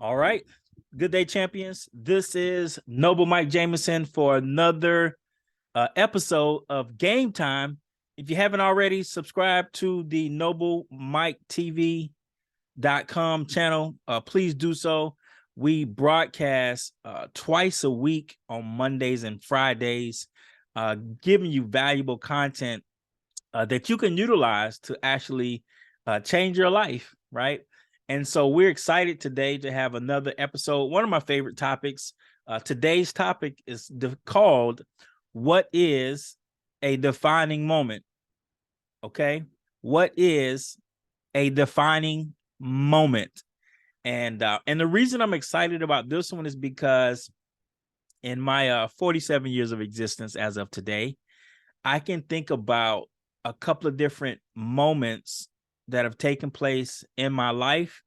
All right. Good day, champions. This is Noble Mike Jamison for another episode of Game Time. If you haven't already, subscribe to the Noble Mike TV.com channel. Please do so. We broadcast twice a week on Mondays and Fridays, giving you valuable content that you can utilize to actually change your life, right? And so we're excited today to have another episode. One of my favorite topics. Today's topic is called "What is a Defining Moment?" Okay, what is a defining moment? And the reason I'm excited about this one is because in my 47 years of existence as of today, I can think about a couple of different moments that have taken place in my life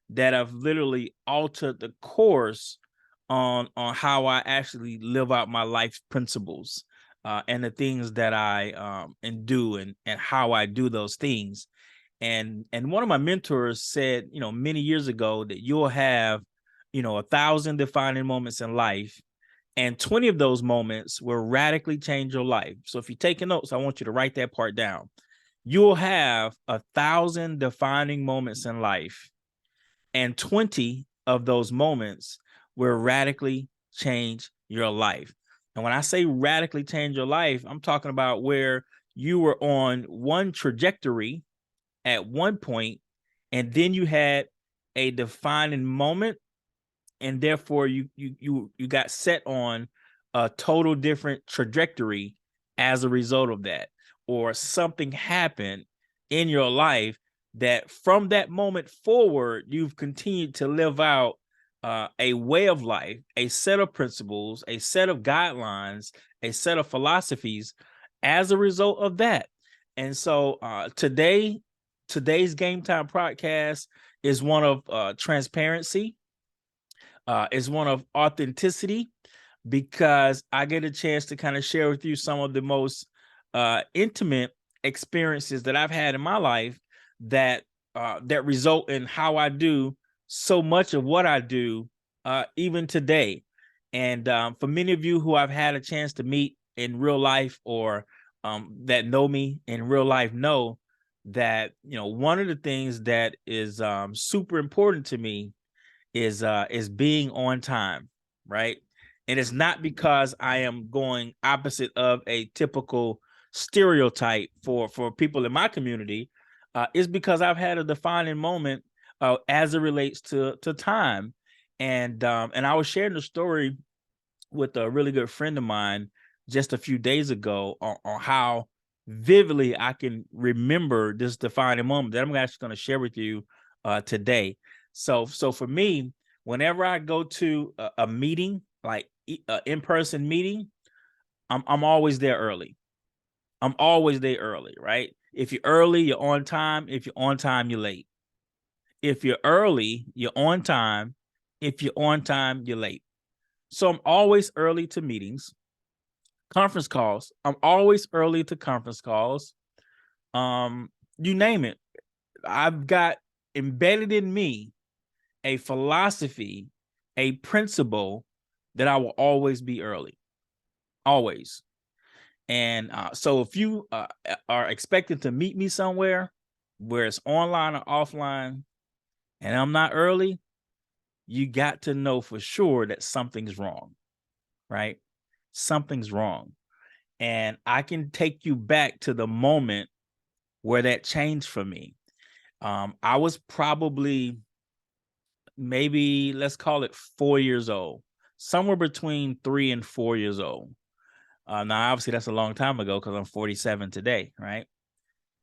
that have literally altered the course on how I actually live out my life principles and the things that I and do and how I do those things. And one of my mentors said, many years ago that you'll have, 1,000 defining moments in life, and 20 of those moments will radically change your life. So if you're taking notes, I want you to write that part down. You'll have 1,000 defining moments in life, and 20 of those moments will radically change your life. And when I say radically change your life, I'm talking about where you were on one trajectory at one point, and then you had a defining moment, and therefore you got set on a total different trajectory as a result of that, or something happened in your life that from that moment forward you've continued to live out a way of life, a set of principles, a set of guidelines, a set of philosophies as a result of that. And so today's Game Time podcast is one of transparency, is one of authenticity, because I get a chance to kind of share with you some of the most intimate experiences that I've had in my life that that result in how I do so much of what I do even today. And for many of you who I've had a chance to meet in real life, or that know me in real life, know that one of the things that is super important to me is being on time, right? And it's not because I am going opposite of a typical stereotype for people in my community. It's because I've had a defining moment as it relates to time. And I was sharing the story with a really good friend of mine just a few days ago on how vividly I can remember this defining moment that I'm actually going to share with you today. So for me, whenever I go to a meeting, like an in-person meeting, I'm always there early. I'm always there early, right? If you're early, you're on time. If you're on time, you're late. If you're early, you're on time. If you're on time, you're late. So I'm always early to meetings, conference calls. I'm always early to conference calls. You name it. I've got embedded in me a philosophy, a principle that I will always be early, always. And so if you are expected to meet me somewhere where it's online or offline and I'm not early, you got to know for sure that something's wrong, right? Something's wrong. And I can take you back to the moment where that changed for me. I was probably, maybe let's call it 4 years old, somewhere between 3 and 4 years old. Now, obviously, that's a long time ago because I'm 47 today, right?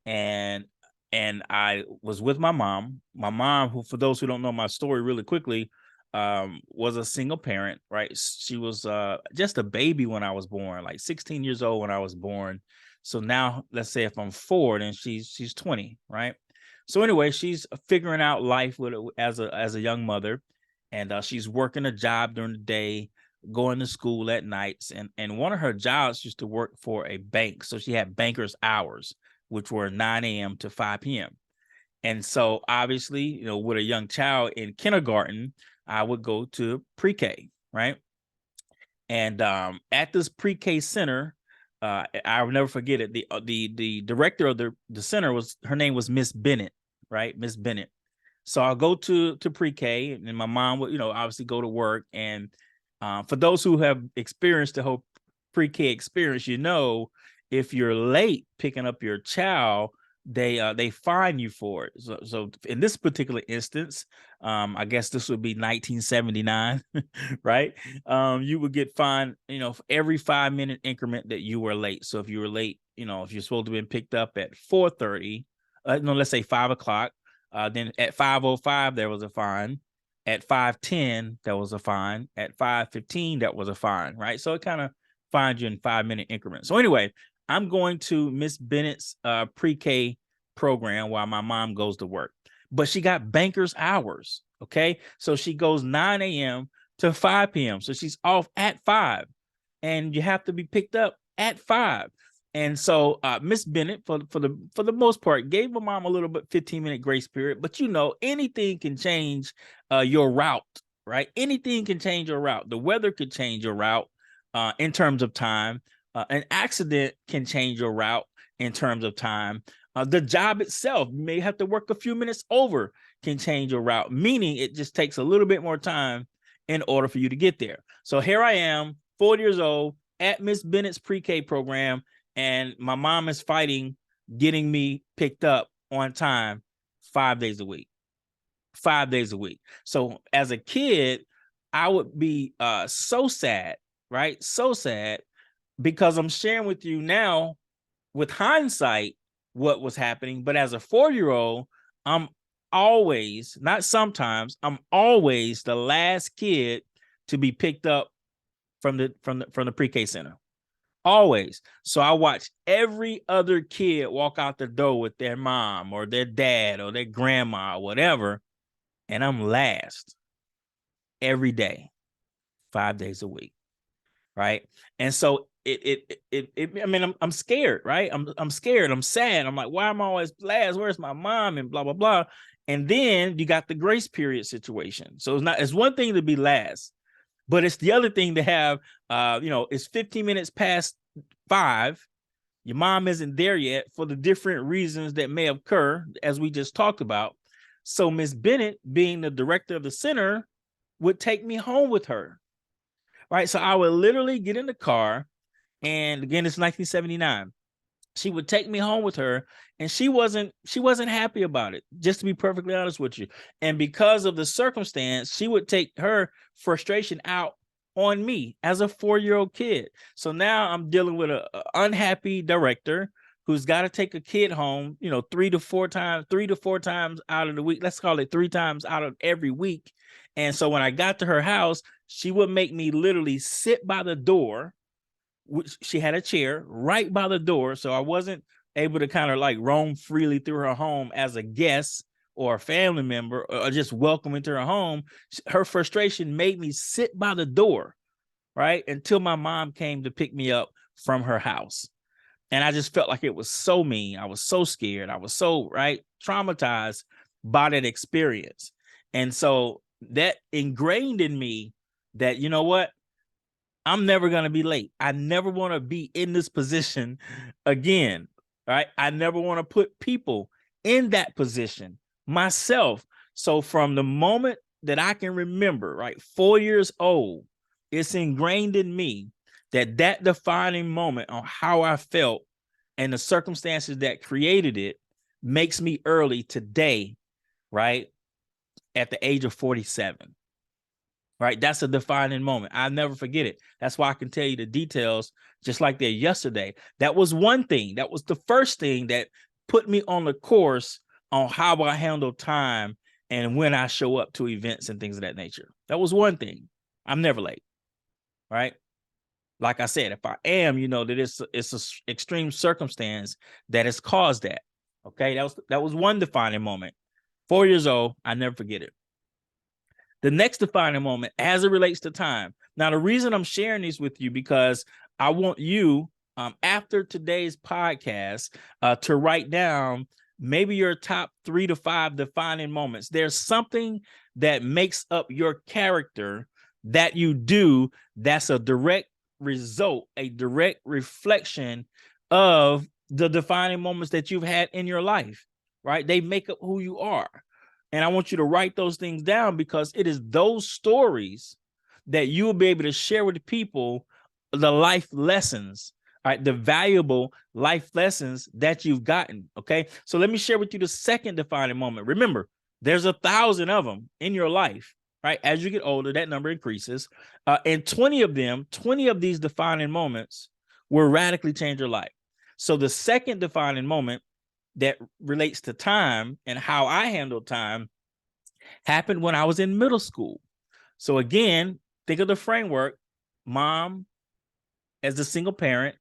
And I was with my mom. My mom, who, for those who don't know my story really quickly, was a single parent, right? She was just a baby when I was born, like 16 years old when I was born. So now, let's say if I'm 4, then she's 20, right? So anyway, she's figuring out life with as a young mother, and she's working a job during the day, going to school at nights, and one of her jobs used to work for a bank. So she had banker's hours, which were 9 a.m. to 5 p.m. And so obviously, with a young child in kindergarten, I would go to pre-K, right? And at this pre-K center, I'll never forget it. The director of the center her name was Miss Bennett, right? Miss Bennett. So I'll go to pre-K, and my mom would, obviously go to work. And for those who have experienced the whole pre-K experience, if you're late picking up your child, they fine you for it. So in this particular instance, I guess this would be 1979, right? You would get fined, for every 5-minute increment that you were late. So if you were late, if you're supposed to be picked up at 4:30, let's say 5 o'clock, then at 5:05 there was a fine. At 5:10 there was a fine. At 5:15 that was a fine, right? So it kind of fined you in 5-minute increments. So anyway, I'm going to Miss Bennett's pre-K program while my mom goes to work. But she got banker's hours, okay? So she goes 9 a.m. to 5 p.m. So she's off at 5, and you have to be picked up at 5. And so Miss Bennett, for the most part, gave my mom a little bit 15-minute grace period. But anything can change your route, right? Anything can change your route. The weather could change your route in terms of time. An accident can change your route in terms of time. The job itself, you may have to work a few minutes over, can change your route, meaning it just takes a little bit more time in order for you to get there. So here I am, 4 years old, at Miss Bennett's pre-K program, and my mom is fighting getting me picked up on time 5 days a week. 5 days a week. So as a kid, I would be so sad, right? So sad, because I'm sharing with you now with hindsight what was happening. But as a 4-year-old, I'm always, not sometimes, I'm always the last kid to be picked up from the pre-K center. Always. So I watch every other kid walk out the door with their mom or their dad or their grandma or whatever, and I'm last every day, 5 days a week, right? And so I mean, I'm scared, right? I'm scared. I'm sad. I'm like, why am I always last? Where's my mom? And blah, blah, blah. And then you got the grace period situation. So it's one thing to be last, but it's the other thing to have, it's 15 minutes past 5. Your mom isn't there yet for the different reasons that may occur, as we just talked about. So Miss Bennett, being the director of the center, would take me home with her, right? So I would literally get in the car. And again, it's 1979. She would take me home with her, and she wasn't happy about it, just to be perfectly honest with you. And because of the circumstance, she would take her frustration out on me as a 4-year-old kid. So now I'm dealing with an unhappy director who's got to take a kid home, 3 to 4 times out of the week. Let's call it 3 times out of every week. And so when I got to her house, she would make me literally sit by the door. She had a chair right by the door, so I wasn't able to kind of like roam freely through her home as a guest or a family member, or just welcome into her home. Her frustration made me sit by the door, right, until my mom came to pick me up from her house. And I just felt like it was so mean. I was so scared. I was so traumatized by that experience. And so that ingrained in me that, you know what? I'm never going to be late. I never want to be in this position again, right? I never want to put people in that position myself. So from the moment that I can remember, right, 4 years old, it's ingrained in me that defining moment on how I felt and the circumstances that created it makes me early today, right, at the age of 47. Right. That's a defining moment. I'll never forget it. That's why I can tell you the details just like they're yesterday. That was one thing. That was the first thing that put me on the course on how I handle time and when I show up to events and things of that nature. That was one thing. I'm never late. Right. Like I said, if I am, that it's an extreme circumstance that has caused that. OK, that was one defining moment. 4 years old. I never forget it. The next defining moment as it relates to time. Now, the reason I'm sharing these with you, because I want you, after today's podcast, to write down maybe your top 3 to 5 defining moments. There's something that makes up your character that you do that's a direct result, a direct reflection of the defining moments that you've had in your life, right? They make up who you are. And I want you to write those things down, because it is those stories that you will be able to share with the people, the life lessons, all right, the valuable life lessons that you've gotten. Okay. So let me share with you the second defining moment. Remember, there's 1,000 of them in your life, right? As you get older, that number increases. And 20 of these defining moments will radically change your life. So the second defining moment that relates to time and how I handle time happened when I was in middle school. So again, think of the framework: mom as the single parent,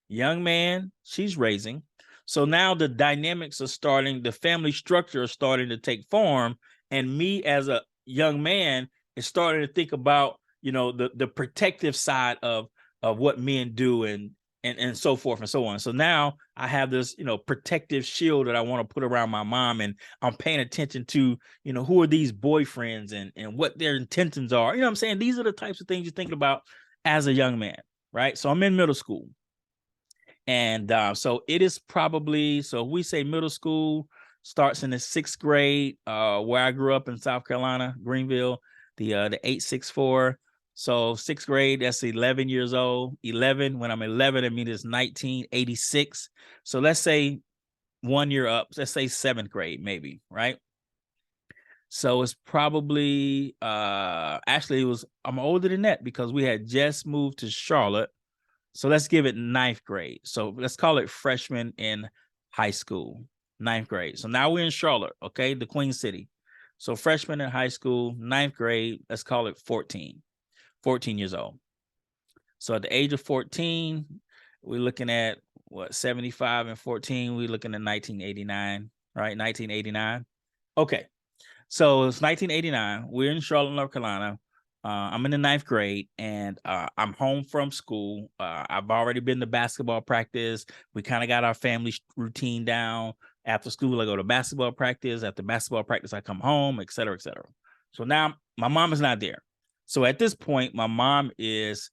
young man she's raising. So now the dynamics are starting, the family structure is starting to take form, and me as a young man is starting to think about, the protective side of what men do, and so forth and so on. So now I have this, protective shield that I want to put around my mom, and I'm paying attention to, who are these boyfriends and what their intentions are. You know what I'm saying? These are the types of things you're thinking about as a young man, right? So I'm in middle school. And so it is probably, so we say middle school starts in the 6th grade, where I grew up in South Carolina, Greenville, the 864. So 6th grade, that's 11 years old. 11, when I'm 11, I mean, it's 1986. So let's say 1 year up, let's say 7th grade, maybe, right? So it's probably, actually I'm older than that, because we had just moved to Charlotte. So let's give it 9th grade. So let's call it freshman in high school, 9th grade. So now we're in Charlotte, okay, the Queen City. So freshman in high school, 9th grade, let's call it 14 years old. So at the age of 14, we're looking at what, 75 and 14, we're looking at 1989, right? 1989. Okay. So it's 1989. We're in Charlotte, North Carolina. I'm in the 9th grade, and I'm home from school. I've already been to basketball practice. We kind of got our family routine down. After school, I go to basketball practice. After basketball practice, I come home, et cetera, et cetera. So now my mom is not there. So at this point, my mom is,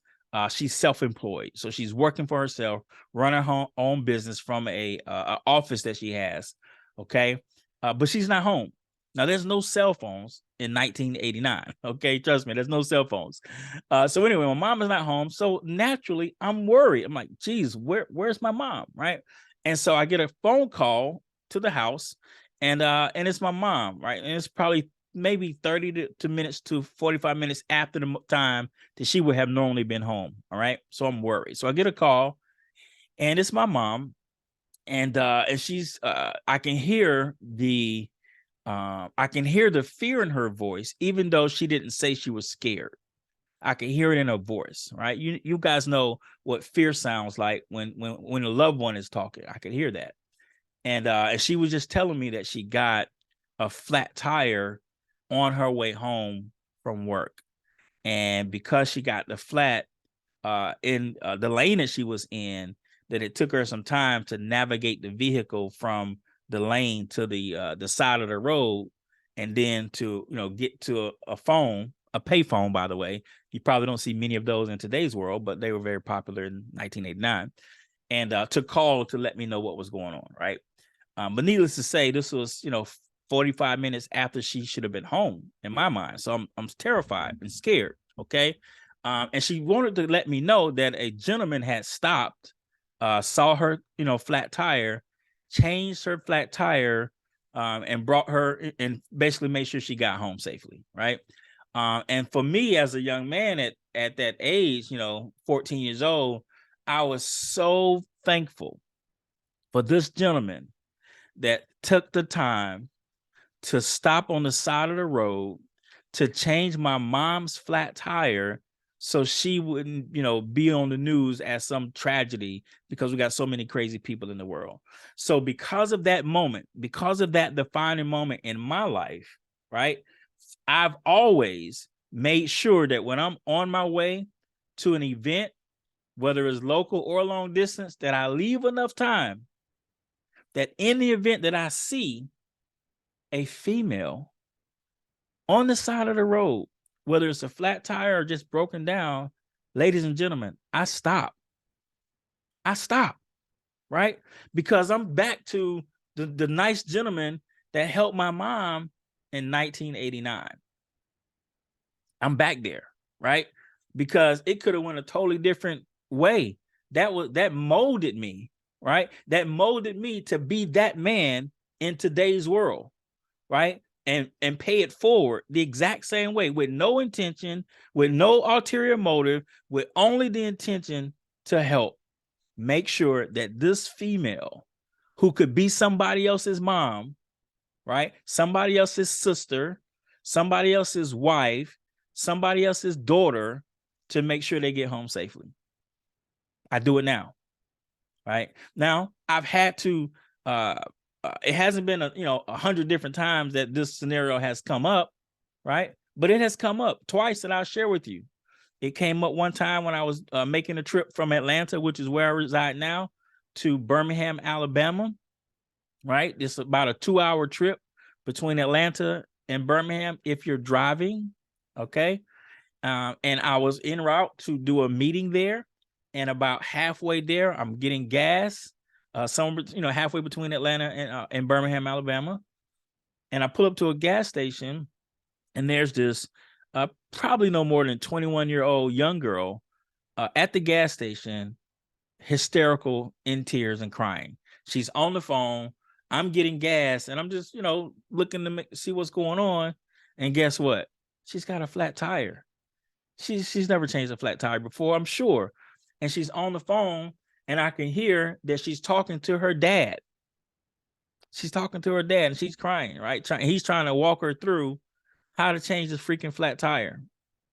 she's self-employed. So she's working for herself, running her own business from a office that she has. Okay. But she's not home. Now, there's no cell phones in 1989. Okay, trust me, there's no cell phones. So anyway, my mom is not home. So naturally, I'm worried. I'm like, geez, where's my mom, right? And so I get a phone call to the house, and it's my mom, right? And it's probably maybe 30 minutes to 45 minutes after the time that she would have normally been home. All right, so I'm worried. So I get a call, and it's my mom, and she's, I can hear the fear in her voice, even though she didn't say she was scared. I can hear it in her voice, right? You guys know what fear sounds like when a loved one is talking. I could hear that. And she was just telling me that she got a flat tire on her way home from work. And because she got the flat in the lane that she was in, that it took her some time to navigate the vehicle from the lane to the side of the road, and then to get to a phone, a pay phone. By the way, you probably don't see many of those in today's world, but they were very popular in 1989. And to call to let me know what was going on, right? But needless to say, this was 45 minutes after she should have been home in my mind. So I'm terrified and scared. Okay. And she wanted to let me know that a gentleman had stopped, saw her, flat tire, changed her flat tire, and brought her and basically made sure she got home safely. Right. And for me as a young man at that age, 14 years old, I was so thankful for this gentleman that took the time to stop on the side of the road to change my mom's flat tire, so she wouldn't, be on the news as some tragedy, because we got so many crazy people in the world. So because of that moment, because of that defining moment in my life, right, I've always made sure that when I'm on my way to an event, whether it's local or long distance, that I leave enough time that in the event that I see a female on the side of the road, whether it's a flat tire or just broken down, ladies and gentlemen, I stop. Right? Because I'm back to the nice gentleman that helped my mom in 1989. I'm back there, right? Because it could have went a totally different way. That molded me, right? That molded me to be that man in today's world, right? And pay it forward the exact same way, with no intention, with no ulterior motive, with only the intention to help make sure that this female, who could be somebody else's mom, right? Somebody else's sister, somebody else's wife, somebody else's daughter, to make sure they get home safely. I do it now, right? Now, I've had to, it hasn't been 100 different times that this scenario has come up, right? But it has come up twice that I'll share with you. It came up one time when I was making a trip from Atlanta, which is where I reside now, to Birmingham, Alabama, right? It's about a 2-hour trip between Atlanta and Birmingham if you're driving, okay? And I was en route to do a meeting there, and about halfway there, I'm getting gas, somewhere, halfway between Atlanta and Birmingham, Alabama. And I pull up to a gas station, and there's this probably no more than 21-year-old young girl at the gas station, hysterical, in tears and crying. She's on the phone. I'm getting gas, and I'm just, looking to see what's going on. And guess what? She's got a flat tire. She's never changed a flat tire before, I'm sure. And she's on the phone, and I can hear that she's talking to her dad. She's talking to her dad, and she's crying, right? He's trying to walk her through how to change this freaking flat tire,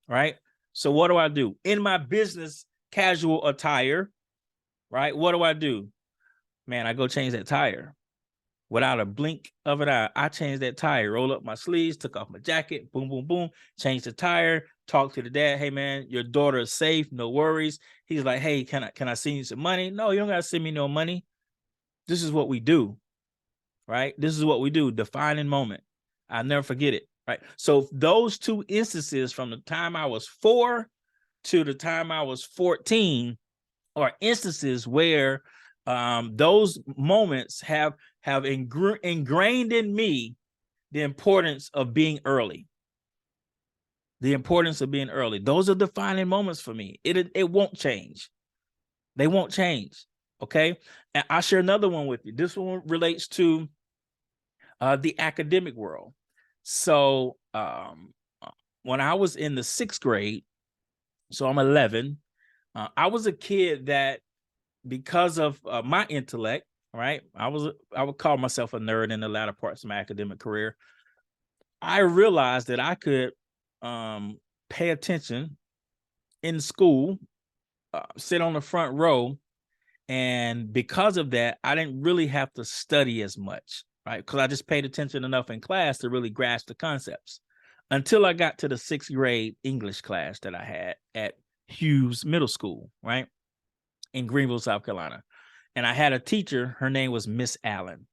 right? So what do? In my business casual attire, right? What do? Man, I go change that tire. Without a blink of an eye, I changed that tire, roll up my sleeves, took off my jacket, boom, boom, boom, changed the tire, talked to the dad. Hey, man, your daughter is safe, no worries. He's like, hey, can I send you some money? No, you don't got to send me no money. This is what we do, right? This is what we do, defining moment. I'll never forget it, right? So those two instances from the time I was 4 to the time I was 14 are instances where those moments have ingrained in me the importance of being early. The importance of being early. Those are defining moments for me. It won't change. They won't change. Okay. And I'll share another one with you. This one relates to the academic world. So when I was in the 6th grade, so I'm 11, I was a kid that, because of my intellect, right? I would call myself a nerd in the latter parts of my academic career. I realized that I could pay attention in school, sit on the front row, and because of that, I didn't really have to study as much, right? Because I just paid attention enough in class to really grasp the concepts, until I got to the 6th grade English class that I had at Hughes Middle School, right, in Greenville, South Carolina. And I had a teacher, her name was Miss Allen.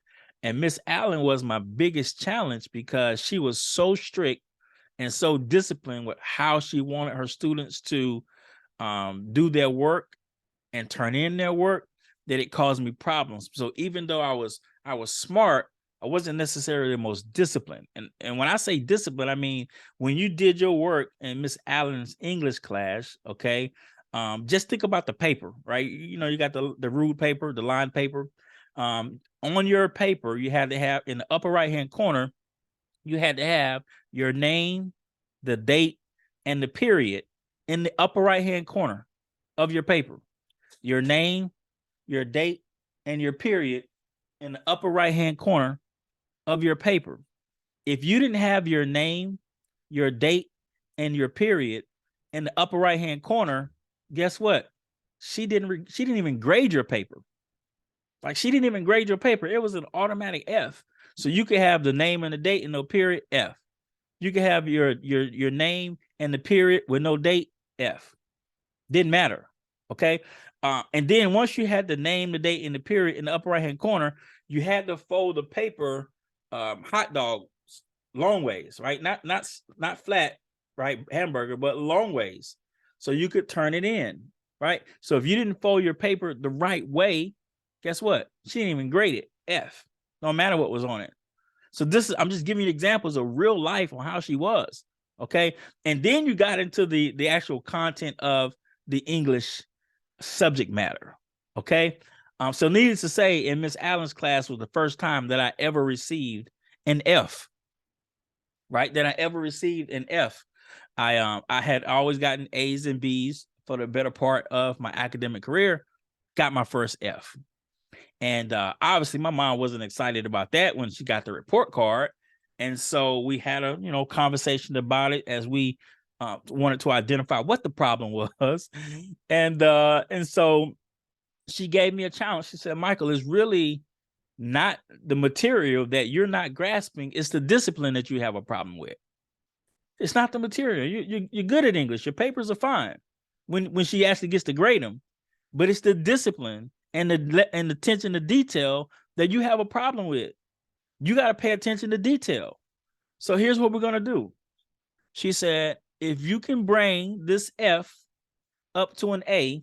And Miss Allen was my biggest challenge because she was so strict and so disciplined with how she wanted her students to do their work and turn in their work, that it caused me problems. So even though I was smart, I wasn't necessarily the most disciplined. And when I say discipline, I mean, when you did your work in Miss Allen's English class, okay, just think about the paper, right? You got the ruled paper, the lined paper. On your paper, you had to have, in the upper right-hand corner, you had to have your name, the date, and the period in the upper right-hand corner of your paper. Your name, your date, and your period in the upper right-hand corner of your paper. If you didn't have your name, your date, and your period in the upper right-hand corner, guess what? She didn't even grade your paper. Like, she didn't even grade your paper. It was an automatic F. So you could have the name and the date and no period, F. You could have your name and the period with no date, F. Didn't matter. Okay. And then once you had the name, the date, and the period in the upper right-hand corner, you had to fold the paper hot dog long ways, right? Not flat, right? Hamburger, but long ways. So you could turn it in, right? So if you didn't fold your paper the right way, guess what? She didn't even grade it. F. No matter what was on it. So I'm just giving you examples of real life on how she was. Okay. And then you got into the actual content of the English subject matter. Okay. So needless to say, in Miss Allen's class was the first time that I ever received an F. Right. That I ever received an F. I had always gotten A's and B's for the better part of my academic career. Got my first F. And obviously my mom wasn't excited about that when she got the report card. And so we had a, conversation about it as we wanted to identify what the problem was. And so she gave me a challenge. She said, Michael, it's really not the material that you're not grasping. It's the discipline that you have a problem with. It's not the material. You're good at English. Your papers are fine when she actually gets to grade them. But it's the discipline and the attention to detail that you have a problem with. You got to pay attention to detail. So here's what we're going to do. She said, if you can bring this F up to an A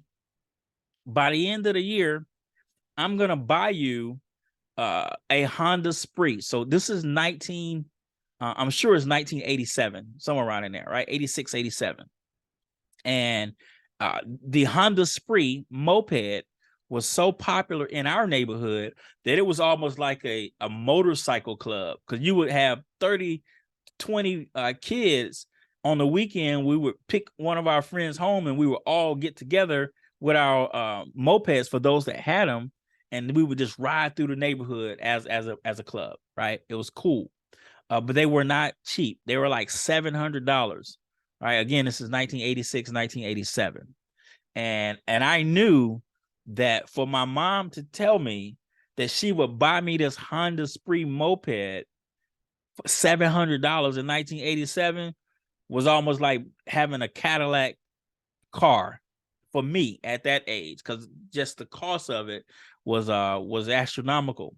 by the end of the year, I'm going to buy you a Honda Spree. So this is I'm sure it's 1987, somewhere around in there, right? 86, 87. And the Honda Spree moped was so popular in our neighborhood that it was almost like a motorcycle club, because you would have 30, 20 kids on the weekend. We would pick one of our friends home and we would all get together with our mopeds for those that had them. And we would just ride through the neighborhood as a club, right? It was cool. But they were not cheap. They were like $700. Right. Again, this is 1986, 1987. And I knew that for my mom to tell me that she would buy me this Honda Spree moped for $700 in 1987 was almost like having a Cadillac car for me at that age, because just the cost of it was astronomical.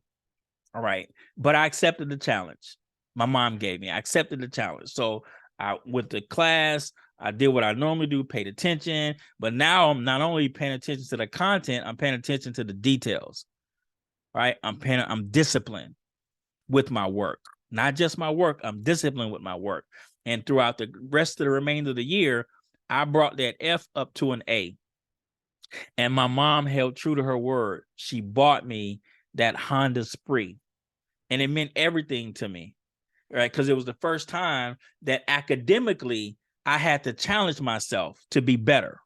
All right. But I accepted the challenge my mom gave me. I accepted the challenge. So I went to class. I did what I normally do, paid attention. But now I'm not only paying attention to the content, I'm paying attention to the details. Right? I'm disciplined with my work. Not just my work, I'm disciplined with my work. And throughout the rest of the remainder of the year, I brought that F up to an A. And my mom held true to her word. She bought me that Honda Spree. And it meant everything to me. Right? Because it was the first time that academically I had to challenge myself to be better.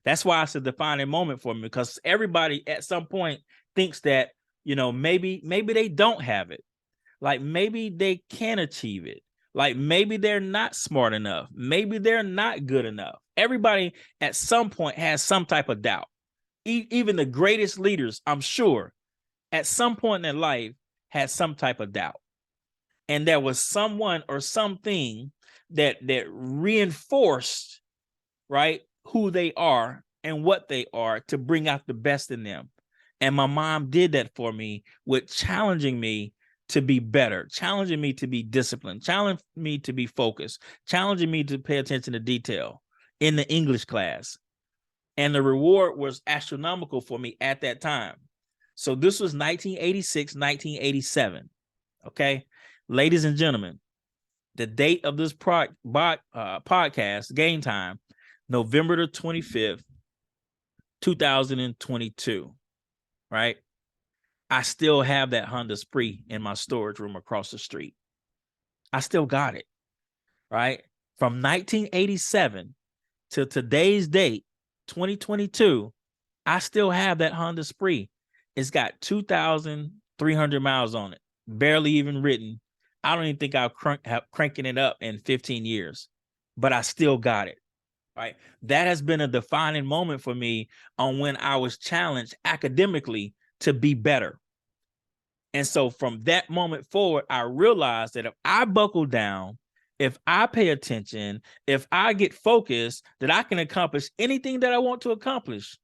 That's why it's a defining moment for me, because everybody at some point thinks that, maybe they don't have it. Like maybe they can achieve it. Like maybe they're not smart enough. Maybe they're not good enough. Everybody at some point has some type of doubt. Even the greatest leaders, I'm sure, at some point in their life had some type of doubt. And there was someone or something that reinforced, right, who they are and what they are to bring out the best in them. And my mom did that for me with challenging me to be better, challenging me to be disciplined, challenging me to be focused, challenging me to pay attention to detail in the English class. And the reward was astronomical for me at that time. So this was 1986, 1987. Okay. Ladies and gentlemen, the date of this podcast, Game Time, November the 25th, 2022, right? I still have that Honda Spree in my storage room across the street. I still got it, right? From 1987 to today's date, 2022, I still have that Honda Spree. It's got 2,300 miles on it, barely even written. I don't even think I'll cranking it up in 15 years, but I still got it, right? That has been a defining moment for me on when I was challenged academically to be better. And so from that moment forward, I realized that if I buckle down, if I pay attention, if I get focused, that I can accomplish anything that I want to accomplish,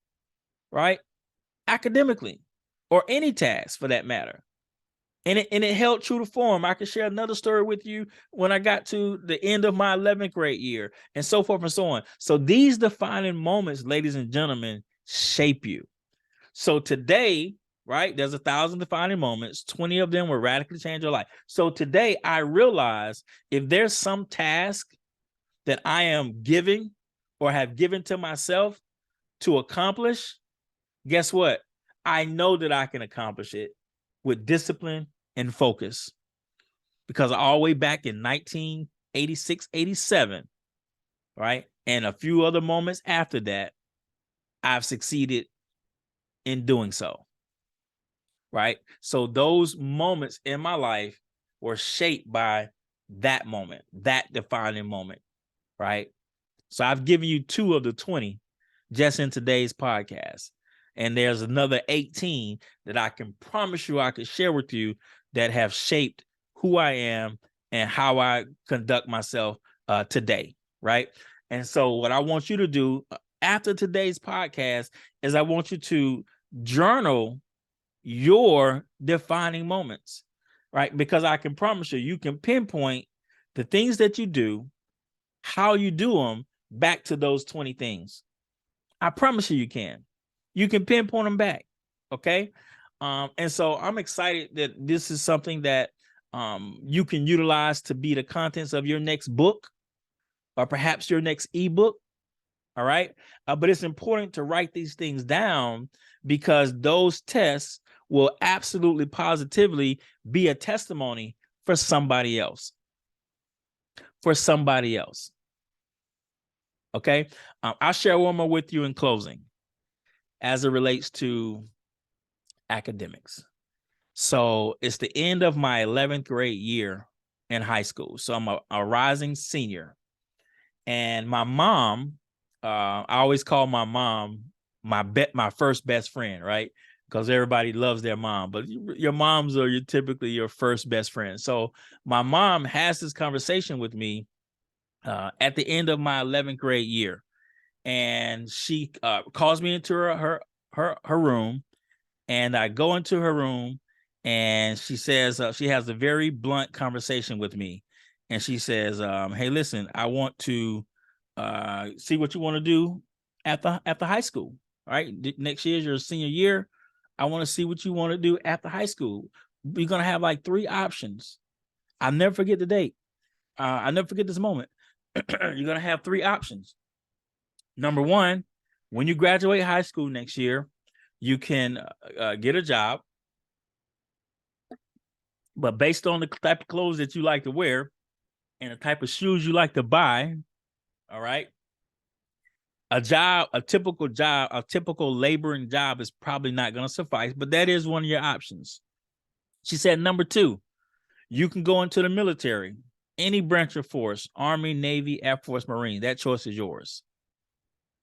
right? Academically, or any task for that matter. And it held true to form. I could share another story with you when I got to the end of my 11th grade year, and so forth and so on. So these defining moments, ladies and gentlemen, shape you. So today, right, there's 1,000 defining moments. 20 of them will radically change your life. So today I realize if there's some task that I am giving or have given to myself to accomplish, guess what? I know that I can accomplish it with discipline and focus, because all the way back in 1986, 87, right, and a few other moments after that, I've succeeded in doing so, right? So those moments in my life were shaped by that moment, that defining moment, right? So I've given you 2 of the 20 just in today's podcast. And there's another 18 that I can promise you I could share with you that have shaped who I am and how I conduct myself today, right? And so what I want you to do after today's podcast is I want you to journal your defining moments, right? Because I can promise you, you can pinpoint the things that you do, how you do them, back to those 20 things. I promise you, you can. You can pinpoint them back, okay? And so I'm excited that this is something that you can utilize to be the contents of your next book or perhaps your next ebook, all right? But it's important to write these things down because those tests will absolutely positively be a testimony for somebody else. For somebody else. Okay? I'll share one more with you in closing as it relates to academics. So it's the end of my 11th grade year in high school. So I'm a rising senior. And my mom, I always call my mom my first best friend, right? Because everybody loves their mom, but your moms are typically your first best friend. So my mom has this conversation with me at the end of my 11th grade year, and she calls me into her room, and I go into her room, and she says she has a very blunt conversation with me, and she says, "Hey, listen, I want to see what you want to do at the high school. All right, next year is your senior year. I want to see what you want to do at the high school. You're gonna have like 3 options. I'll never forget the date. I'll never forget this moment. You're gonna have 3 options. Number 1, when you graduate high school next year, you can get a job, but based on the type of clothes that you like to wear and the type of shoes you like to buy, all right, a typical laboring job is probably not going to suffice, but that is one of your options. She said, number 2, you can go into the military, any branch of force, Army, Navy, Air Force, Marine. That choice is yours,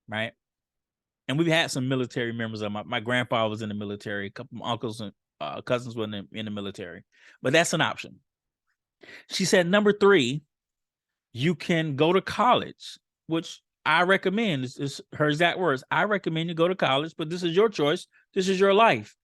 right? And we've had some military members of my grandpa was in the military, a couple of uncles and cousins were in the military, but that's an option. She said, number 3, you can go to college, which I recommend. Is her exact words. I recommend you go to college, but this is your choice. This is your life.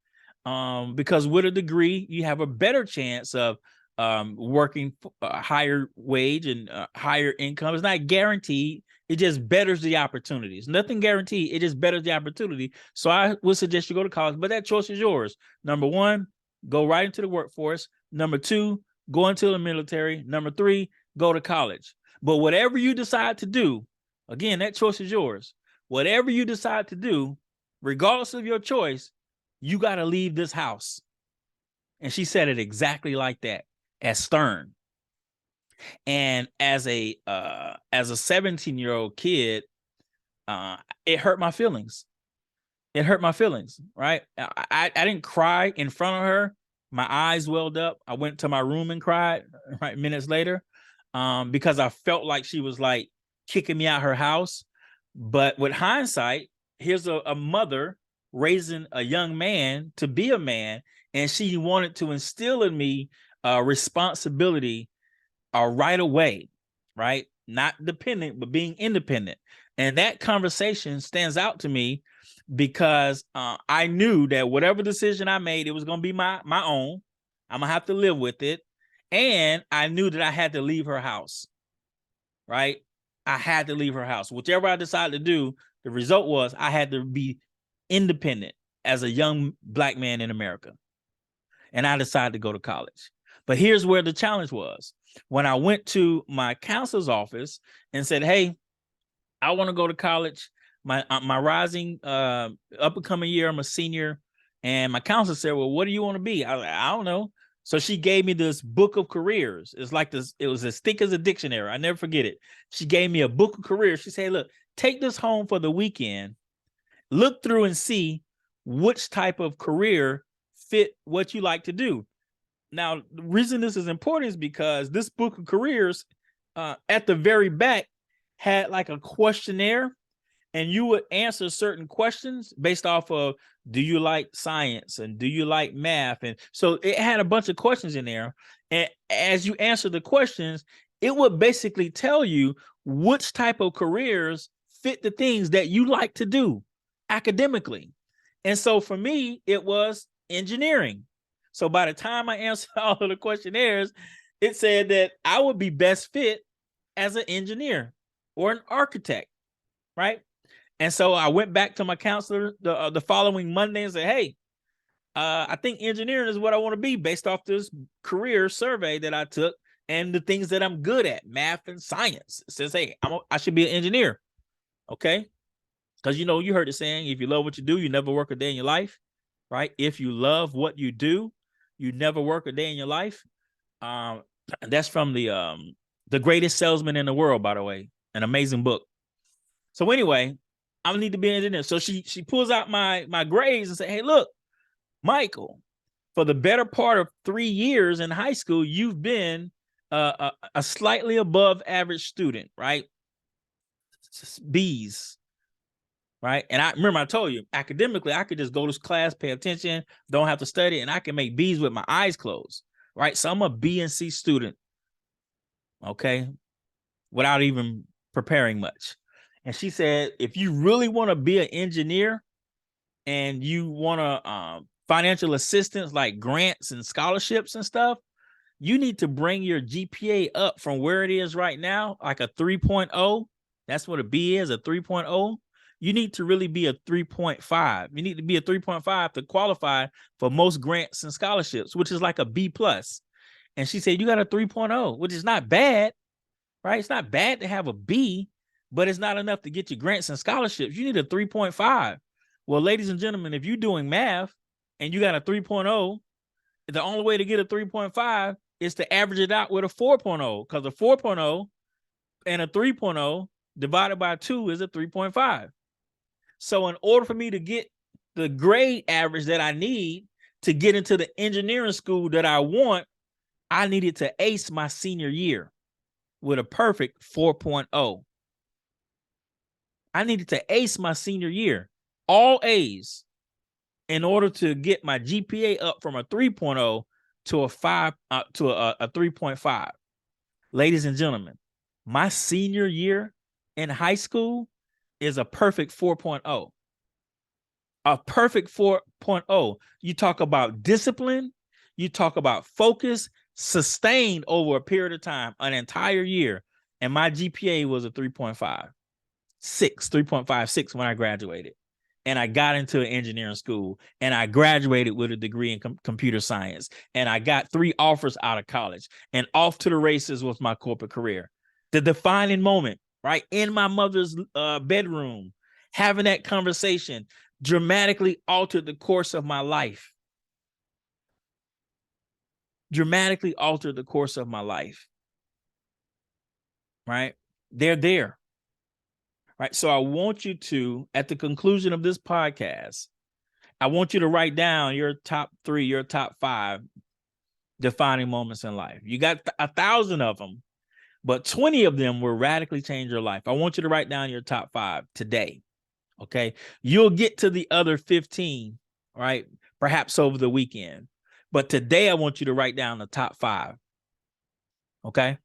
Because with a degree, you have a better chance of working a higher wage and higher income. It's not guaranteed. It just betters the opportunities. Nothing guaranteed. It just betters the opportunity. So I would suggest you go to college, but that choice is yours. Number 1, go right into the workforce. Number 2, go into the military. Number 3, go to college. But whatever you decide to do, again, that choice is yours. Whatever you decide to do, regardless of your choice, you got to leave this house. And she said it exactly like that, as stern. And as a 17-year-old kid, it hurt my feelings. It hurt my feelings, right? I didn't cry in front of her. My eyes welled up. I went to my room and cried, right, minutes later, because I felt like she was like kicking me out her house. But with hindsight, here's a mother raising a young man to be a man, and she wanted to instill in me responsibility right away, right? Not dependent, but being independent. And that conversation stands out to me because I knew that whatever decision I made, it was going to be my own. I'm gonna have to live with it. And I knew that I had to leave her house, right? I had to leave her house. Whichever I decided to do, the result was I had to be independent as a young Black man in America. And I decided to go to college. But here's where the challenge was. When I went to my counselor's office and said, hey, I want to go to college. My rising up and coming year, I'm a senior. And my counselor said, well, what do you want to be? I was like, I don't know. So she gave me this book of careers. It's like this, it was as thick as a dictionary. I never forget it. She gave me a book of careers. She said, look, take this home for the weekend, look through and see which type of career fit what you like to do. Now, the reason this is important is because this book of careers at the very back had like a questionnaire, and you would answer certain questions based off of, do you like science and do you like math? And so it had a bunch of questions in there. And as you answer the questions, it would basically tell you which type of careers fit the things that you like to do academically. And so for me, it was engineering. So by the time I answered all of the questionnaires, it said that I would be best fit as an engineer or an architect, right? And so I went back to my counselor the following Monday and said, hey, I think engineering is what I want to be based off this career survey that I took and the things that I'm good at, math and science. It says, hey, I should be an engineer, okay? Because, you know, you heard the saying, if you love what you do, you never work a day in your life, right? If you love what you do, you never work a day in your life. That's from the Greatest Salesman in the World, by the way, an amazing book. So anyway, I need to be an engineer. So she pulls out my grades and say, hey, look, Michael, for the better part of 3 years in high school, you've been a slightly above average student, right? B's, right? And I remember I told you, academically, I could just go to class, pay attention, don't have to study, and I can make B's with my eyes closed, right? So I'm a B and C student, okay, without even preparing much. And she said, if you really want to be an engineer and you want to financial assistance like grants and scholarships and stuff, you need to bring your GPA up from where it is right now, like a 3.0. That's what a B is, a 3.0. You need to really be a 3.5. You need to be a 3.5 to qualify for most grants and scholarships, which is like a B plus. And she said, you got a 3.0, which is not bad, right? It's not bad to have a B, but it's not enough to get you grants and scholarships. You need a 3.5. Well, ladies and gentlemen, if you're doing math and you got a 3.0, the only way to get a 3.5 is to average it out with a 4.0, because a 4.0 and a 3.0 divided by 2 is a 3.5. So in order for me to get the grade average that I need to get into the engineering school that I want, I needed to ace my senior year with a perfect 4.0. I needed to ace my senior year, all A's, in order to get my GPA up from a 3.0 to a 3.5. Ladies and gentlemen, my senior year in high school is a perfect 4.0. A perfect 4.0. You talk about discipline, you talk about focus, sustained over a period of time, an entire year, and my GPA was a 3.56 when I graduated. And I got into an engineering school, and I graduated with a degree in computer science, and I got 3 offers out of college, and off to the races with my corporate career. The defining moment, right, in my mother's bedroom, having that conversation dramatically altered the course of my life. Dramatically altered the course of my life, right? They're there. Right. So I want you to, at the conclusion of this podcast, I want you to write down your top 3, your top 5 defining moments in life. You got 1,000 of them, but 20 of them will radically change your life. I want you to write down your top 5 today. Okay. You'll get to the other 15, right? Perhaps over the weekend. But today I want you to write down the top 5. Okay.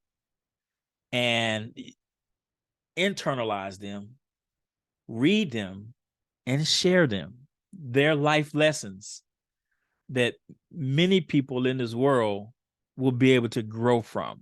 And internalize them, read them, and share them. They're life lessons. that many people in this world will be able to grow from.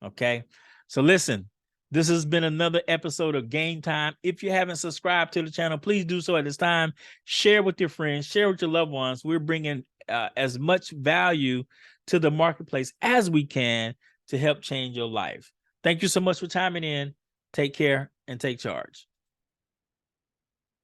Okay. So listen, this has been another episode of Game Time. If you haven't subscribed to the channel, please do so at this time. Share with your friends, share with your loved ones. We're bringing as much value to the marketplace as we can to help change your life. Thank you so much for chiming in. Take care and take charge.